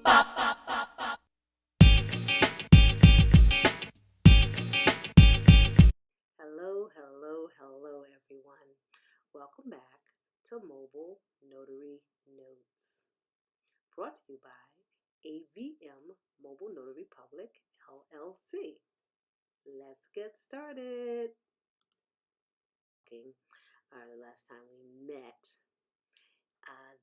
Hello, hello, hello, everyone. Welcome back to Mobile Notary Notes, brought to you by AVM Mobile Notary Public, LLC. Let's get started. The last time we met,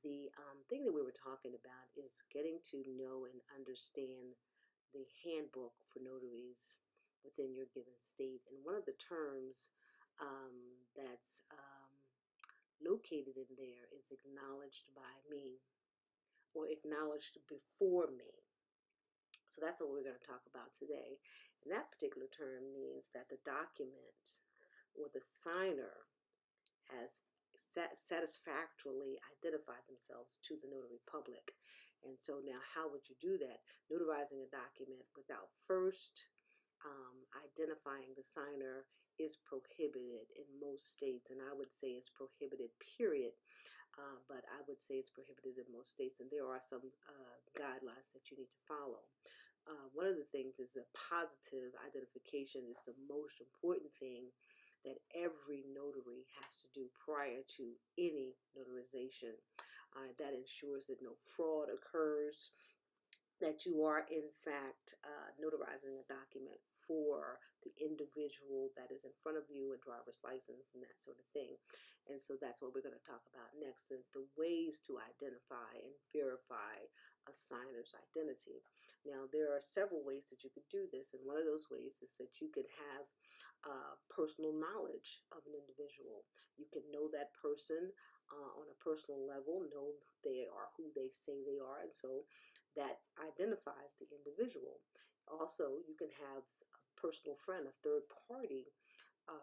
the thing that we were talking about is getting to know and understand the handbook for notaries within your given state. And one of the terms that's located in there is acknowledged by me or acknowledged before me. So that's what we're going to talk about today. And that particular term means that the document or the signer has satisfactorily identified themselves to the notary public. And so now how would you do that? Notarizing a document without first identifying the signer is prohibited in most states, and I would say it's prohibited, period. But I would say it's prohibited in most states, and there are some guidelines that you need to follow. One of the things is that positive identification is the most important thing that every notary has to do prior to any notarization. That ensures that no fraud occurs, that you are in fact notarizing a document for the individual that is in front of you, a driver's license and that sort of thing. And so that's what we're going to talk about next, the ways to identify and verify a signer's identity. Now, there are several ways that you could do this, and one of those ways is that you could have personal knowledge of an individual. You can know that person on a personal level, know they are who they say they are, and so that identifies the individual. Also, you can have a personal friend, a third party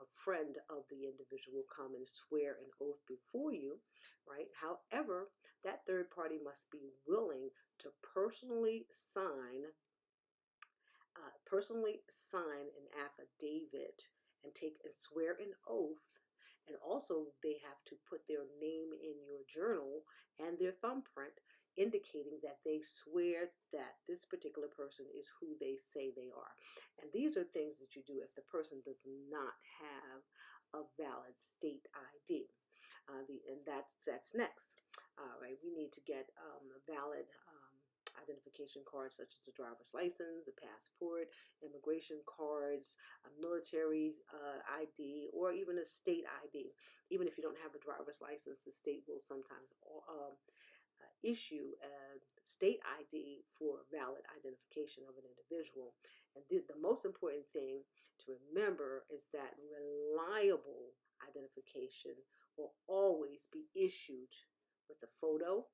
friend of the individual come and swear an oath before you, right? However, that third party must be willing to personally sign an affidavit and take and swear an oath. And also, they have to put their name in your journal and their thumbprint, indicating that they swear that this particular person is who they say they are. And these are things that you do if the person does not have a valid state ID. And that's next. All right, we need to get a valid identification cards such as a driver's license, a passport, immigration cards, a military ID, or even a state ID. Even if you don't have a driver's license, the state will sometimes issue a state ID for valid identification of an individual. And the most important thing to remember is that reliable identification will always be issued with a photo,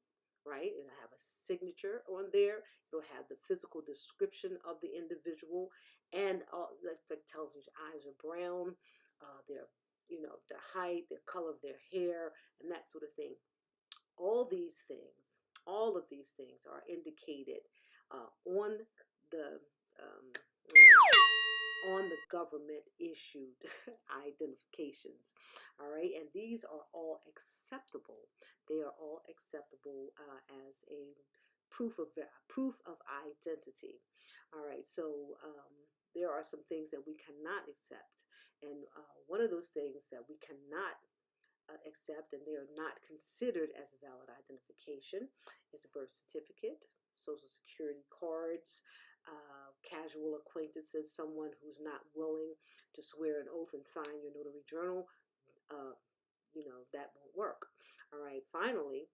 right? It'll have a signature on there. It'll have the physical description of the individual, and that tells you their eyes are brown, their their height, their color of their hair, and that sort of thing. All these things, all of these things are indicated on the um, government issued identifications. All right, and these are all acceptable. They are all acceptable as a proof of identity. All right, so there are some things that we cannot accept, and one of those things that we cannot accept and they are not considered as a valid identification is a birth certificate, social security cards, casual acquaintances, someone who's not willing to swear an oath and sign your notary journal. uh, that won't work. All right, finally,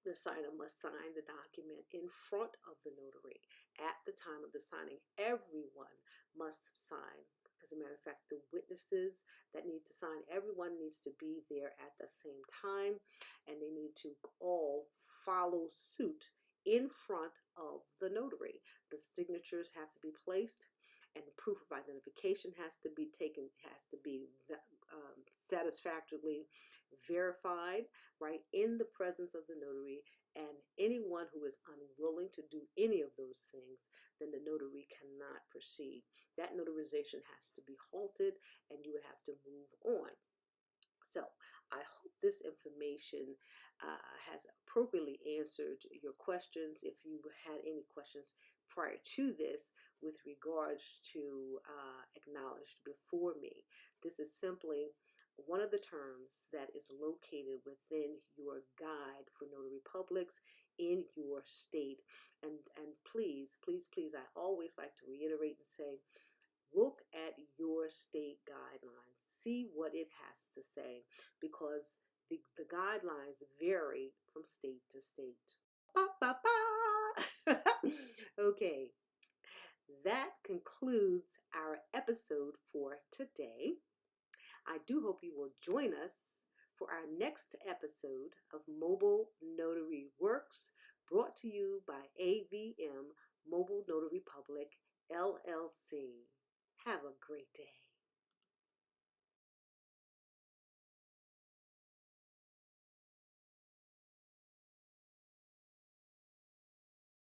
the signer must sign the document in front of the notary at the time of the signing. Everyone must sign. As a matter of fact, the witnesses that need to sign, everyone needs to be there at the same time, and they need to all follow suit in front of the notary. The signatures have to be placed, and proof of identification has to be satisfactorily verified, right, in the presence of the notary. And anyone who is unwilling to do any of those things, then the notary cannot proceed. That notarization has to be halted, and you would have to move on. So I hope this information has appropriately answered your questions, if you had any questions prior to this with regards to acknowledged before me. This is simply one of the terms that is located within your guide for notary publics in your state. And please, please, please, I always like to reiterate and say, look at your state guidelines, see what it has to say, because the guidelines vary from state to state. Ba, ba, ba. Okay, that concludes our episode for today. I do hope you will join us for our next episode of Mobile Notary Works, brought to you by AVM Mobile Notary Public, LLC. Have a great day.